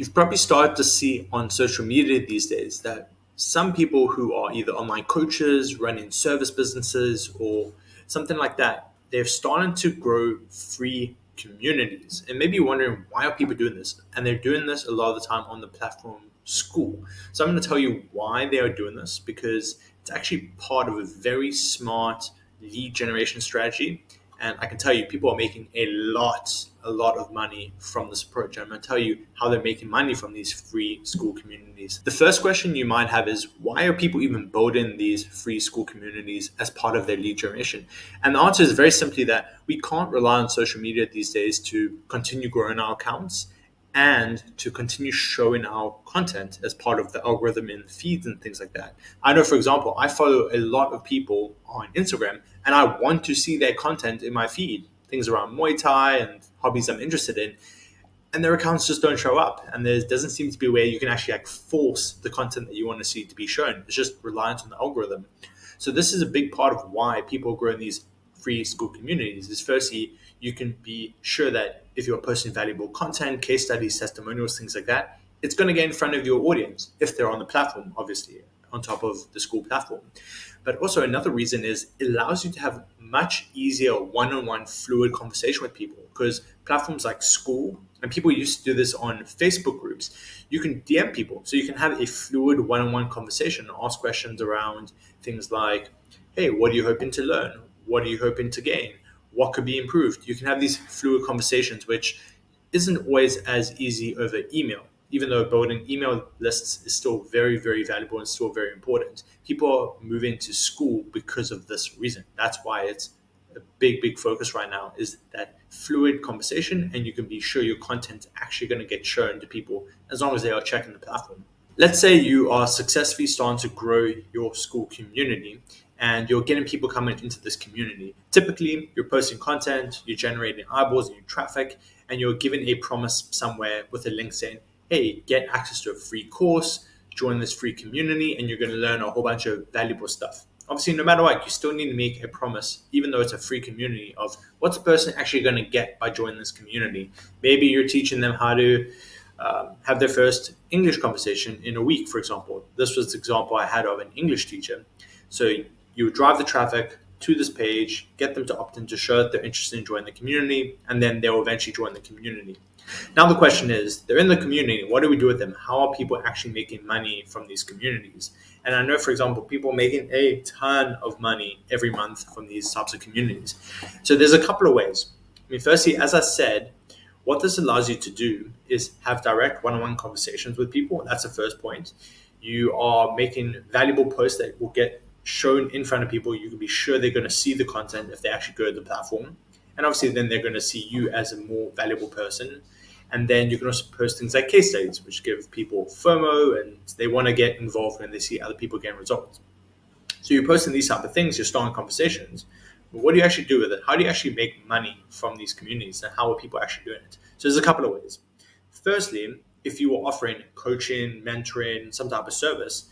You've probably started to see on social media these days that some people who are either online coaches, running service businesses, or something like that, they're starting to grow free communities. And maybe you're wondering, why are people doing this? And they're doing this a lot of the time on the platform Skool. So I'm going to tell you why they are doing this, because it's actually part of a very smart lead generation strategy. And I can tell you, people are making a lot of money from this approach. And I'm going to tell you how they're making money from these free Skool communities. The first question you might have is, why are people even building these free Skool communities as part of their lead generation? And the answer is very simply that we can't rely on social media these days to continue growing our accounts and to continue showing our content as part of the algorithm in feeds and things like that. I know, for example, I follow a lot of people on Instagram and I want to see their content in my feed, things around Muay Thai and hobbies I'm interested in, and their accounts just don't show up. And there doesn't seem to be a way you can actually force the content that you want to see to be shown. It's just reliant on the algorithm. So this is a big part of why people grow in these free Skool communities. Is firstly, you can be sure that if you're posting valuable content, case studies, testimonials, things like that, it's going to get in front of your audience if they're on the platform, obviously, on top of the Skool platform. But also another reason is it allows you to have much easier one-on-one fluid conversation with people, because platforms like Skool, and people used to do this on Facebook groups, you can DM people. So you can have a fluid one-on-one conversation and ask questions around things like, hey, what are you hoping to learn? What are you hoping to gain? What could be improved? You can have these fluid conversations, which isn't always as easy over email, even though building email lists is still very, very valuable and still very important. People are moving to Skool because of this reason. That's why it's a big, big focus right now, is that fluid conversation, and you can be sure your content's actually going to get shown to people as long as they are checking the platform. Let's say you are successfully starting to grow your Skool community and you're getting people coming into this community. Typically, you're posting content, you're generating eyeballs and traffic, and you're given a promise somewhere with a link saying, hey, get access to a free course, join this free community, and you're going to learn a whole bunch of valuable stuff. Obviously, no matter what, you still need to make a promise, even though it's a free community, of what's the person actually going to get by joining this community. Maybe you're teaching them how to have their first English conversation in a week, for example. This was the example I had of an English teacher. So you would drive the traffic to this page, get them to opt in to show that they're interested in joining the community, and then they'll eventually join the community. Now the question is, they're in the community, what do we do with them? How are people actually making money from these communities? And I know, for example, people are making a ton of money every month from these types of communities. So there's a couple of ways. I mean, firstly, as I said, what this allows you to do is have direct one-on-one conversations with people. That's the first point. You are making valuable posts that will get shown in front of people. You can be sure they're going to see the content if they actually go to the platform. And obviously then they're going to see you as a more valuable person. And then you can also post things like case studies, which give people FOMO, and they want to get involved when they see other people getting results. So you're posting these type of things, you're starting conversations. But what do you actually do with it? How do you actually make money from these communities, and how are people actually doing it? So there's a couple of ways. Firstly, if you are offering coaching, mentoring, some type of service,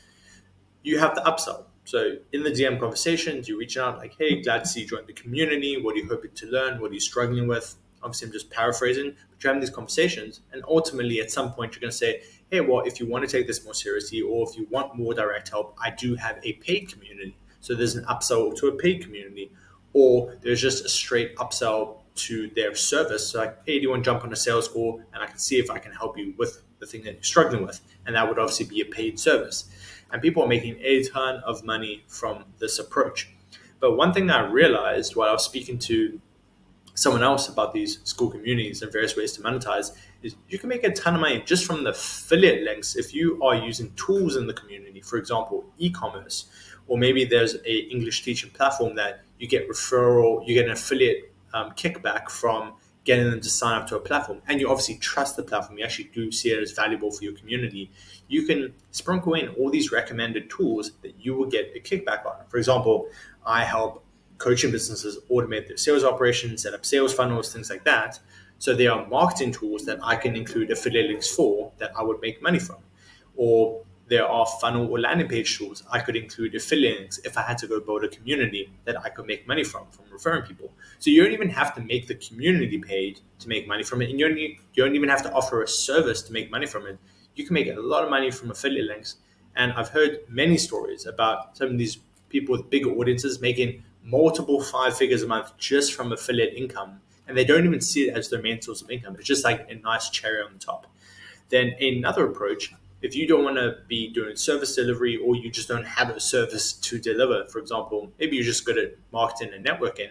you have the upsell. So in the DM conversations, you're reaching out like, hey, glad to see you join the community. What are you hoping to learn? What are you struggling with? Obviously, I'm just paraphrasing, but you're having these conversations. And ultimately, at some point, you're going to say, hey, well, if you want to take this more seriously, or if you want more direct help, I do have a paid community. So there's an upsell to a paid community, or there's just a straight upsell to their service. So like, hey, do you want to jump on a sales call? And I can see if I can help you with the thing that you're struggling with. And that would obviously be a paid service. And people are making a ton of money from this approach. But one thing that I realized while I was speaking to someone else about these Skool communities and various ways to monetize is you can make a ton of money just from the affiliate links if you are using tools in the community. For example, e-commerce, or maybe there's a English teaching platform that you get referral, you get an affiliate kickback from getting them to sign up to a platform, and you obviously trust the platform, you actually do see it as valuable for your community. You can sprinkle in all these recommended tools that you will get a kickback on. For example, I help coaching businesses automate their sales operations, set up sales funnels, things like that. So there are marketing tools that I can include affiliate links for that I would make money from. Or There are funnel or landing page tools. I could include affiliate links if I had to go build a community that I could make money from referring people. So you don't even have to make the community paid to make money from it. And you don't even have to offer a service to make money from it. You can make a lot of money from affiliate links. And I've heard many stories about some of these people with bigger audiences making multiple five figures a month just from affiliate income. And they don't even see it as their main source of income. It's just like a nice cherry on the top. Then another approach, if you don't want to be doing service delivery or you just don't have a service to deliver, for example, maybe you're just good at marketing and networking,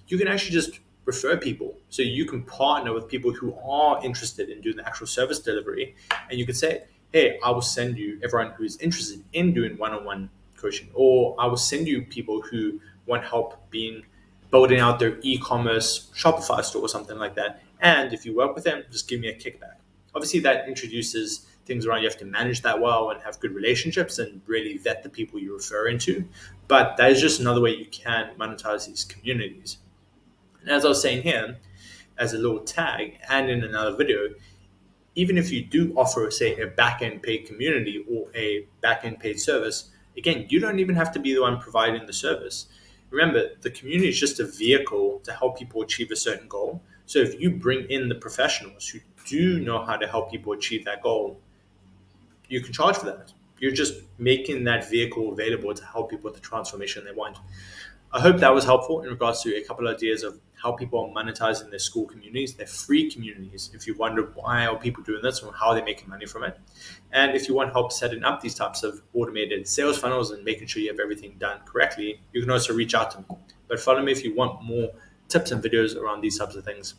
you can actually just refer people. So you can partner with people who are interested in doing the actual service delivery, and you can say, hey, I will send you everyone who is interested in doing one-on-one coaching, or I will send you people who want help building out their e-commerce Shopify store or something like that. And if you work with them, just give me a kickback. Obviously, that introduces things around you have to manage that well and have good relationships and really vet the people you're referring to. But that is just another way you can monetize these communities. And as I was saying here, as a little tag and in another video, even if you do offer, say, a back-end paid community or a back-end paid service, again, you don't even have to be the one providing the service. Remember, the community is just a vehicle to help people achieve a certain goal. So if you bring in the professionals who do know how to help people achieve that goal, you can charge for that. You're just making that vehicle available to help people with the transformation they want. I hope that was helpful in regards to a couple of ideas of how people are monetizing their Skool communities, their free communities. If you wonder why are people doing this or how are they making money from it. And if you want help setting up these types of automated sales funnels and making sure you have everything done correctly, you can also reach out to me. But follow me if you want more tips and videos around these types of things.